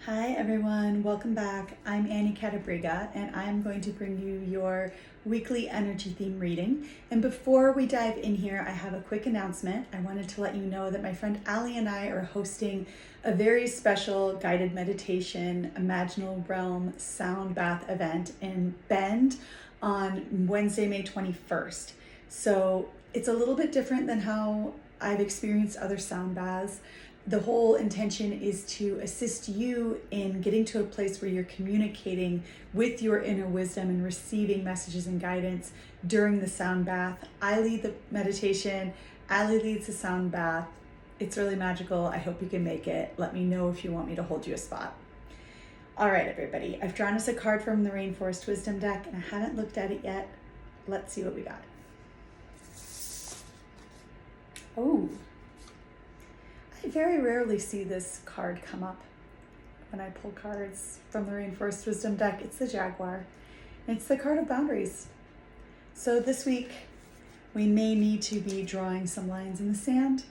Hi everyone, welcome back. I'm Annie Catabriga and I'm going to bring you your weekly energy theme reading. And before we dive in here, I have a quick announcement. I wanted to let you know that my friend Ali and I are hosting a very special guided meditation, imaginal realm sound bath event in Bend on Wednesday, May 21st. So it's a little bit different than how I've experienced other sound baths. The whole intention is to assist you in getting to a place where you're communicating with your inner wisdom and receiving messages and guidance during the sound bath. I lead the meditation, Ali leads the sound bath. It's really magical. I hope you can make it. Let me know if you want me to hold you a spot. All right, everybody. I've drawn us a card from the Rainforest Wisdom deck and I haven't looked at it yet. Let's see what we got. Oh. I very rarely see this card come up when I pull cards from the Rainforest Wisdom deck. It's the Jaguar. It's the card of boundaries. So this week, we may need to be drawing some lines in the sand.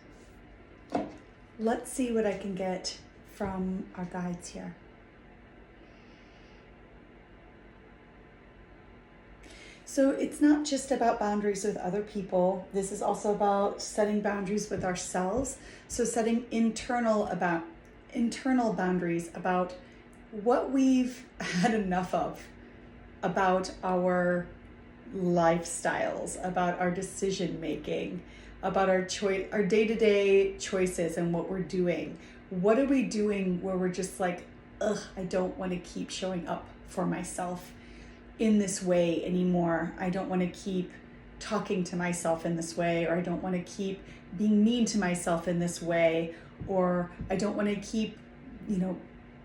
Let's see what I can get from our guides here. So it's not just about boundaries with other people. This is also about setting boundaries with ourselves. So setting internal boundaries about what we've had enough of, about our lifestyles, about our decision making, about our day-to-day choices and what we're doing. What are we doing where we're just like, ugh, I don't want to keep showing up for myself in this way anymore. I don't want to keep talking to myself in this way, or I don't want to keep being mean to myself in this way, or I don't want to keep,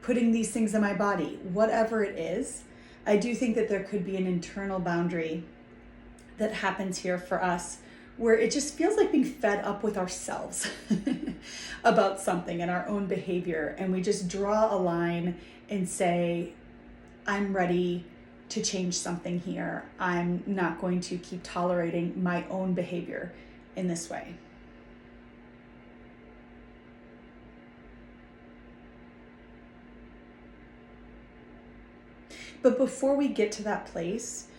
putting these things in my body. Whatever it is, I do think that there could be an internal boundary that happens here for us where it just feels like being fed up with ourselves about something and our own behavior. And we just draw a line and say, I'm ready to change something here. I'm not going to keep tolerating my own behavior in this way. But before we get to that place,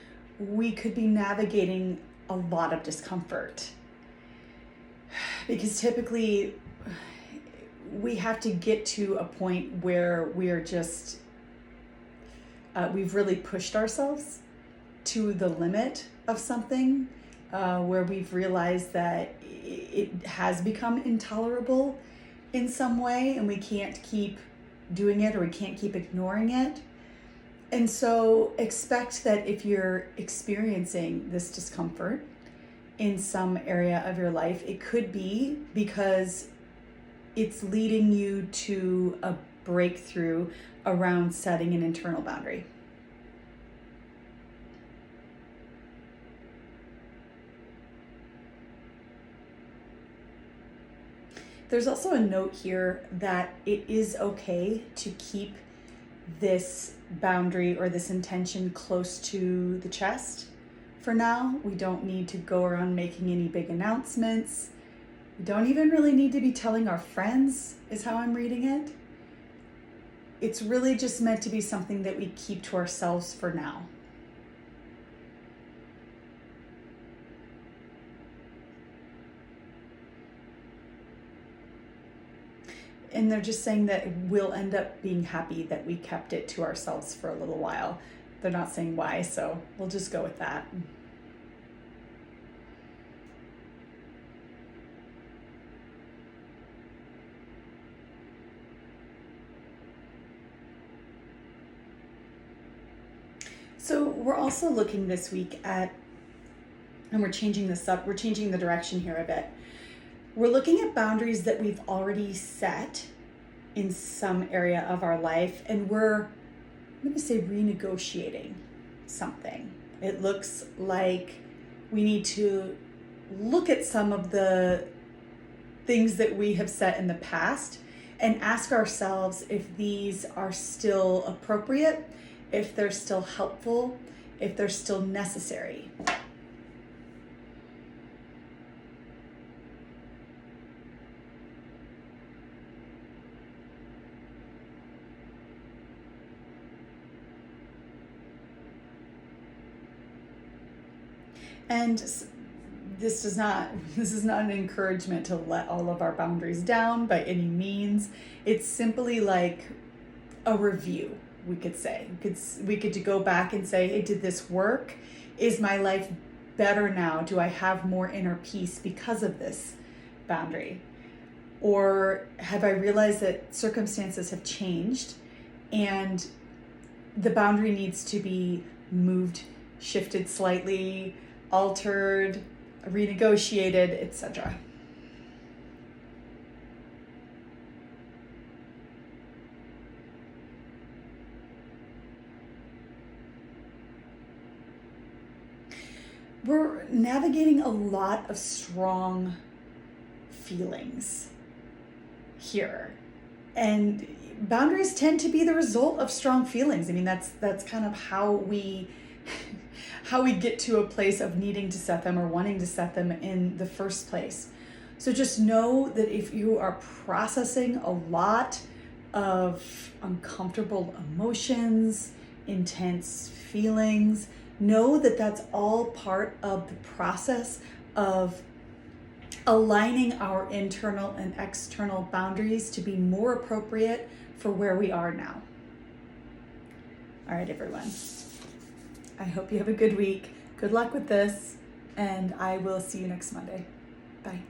we could be navigating a lot of discomfort. Because typically we have to get to a point where we are just we've really pushed ourselves to the limit of something, where we've realized that it has become intolerable in some way and we can't keep doing it or we can't keep ignoring it. And so expect that if you're experiencing this discomfort in some area of your life, it could be because it's leading you to a breakthrough around setting an internal boundary. There's also a note here that it is okay to keep this boundary or this intention close to the chest for now. We don't need to go around making any big announcements. We don't even really need to be telling our friends, is how I'm reading it. It's really just meant to be something that we keep to ourselves for now. And they're just saying that we'll end up being happy that we kept it to ourselves for a little while. They're not saying why, so we'll just go with that. So we're also looking this week at, and we're changing this up, we're changing the direction here a bit. We're looking at boundaries that we've already set in some area of our life, and I'm going to say renegotiating something. It looks like we need to look at some of the things that we have set in the past and ask ourselves if these are still appropriate, if they're still helpful, if they're still necessary. And this is not an encouragement to let all of our boundaries down by any means. It's simply like a review, we could say. We could go back and say, hey, did this work? Is my life better now? Do I have more inner peace because of this boundary? Or have I realized that circumstances have changed and the boundary needs to be moved, shifted slightly, altered, renegotiated, etc. We're navigating a lot of strong feelings here. And boundaries tend to be the result of strong feelings. I mean, that's kind of how we get to a place of needing to set them or wanting to set them in the first place. So just know that if you are processing a lot of uncomfortable emotions, intense feelings, know that that's all part of the process of aligning our internal and external boundaries to be more appropriate for where we are now. All right, everyone. I hope you have a good week. Good luck with this, and I will see you next Monday. Bye.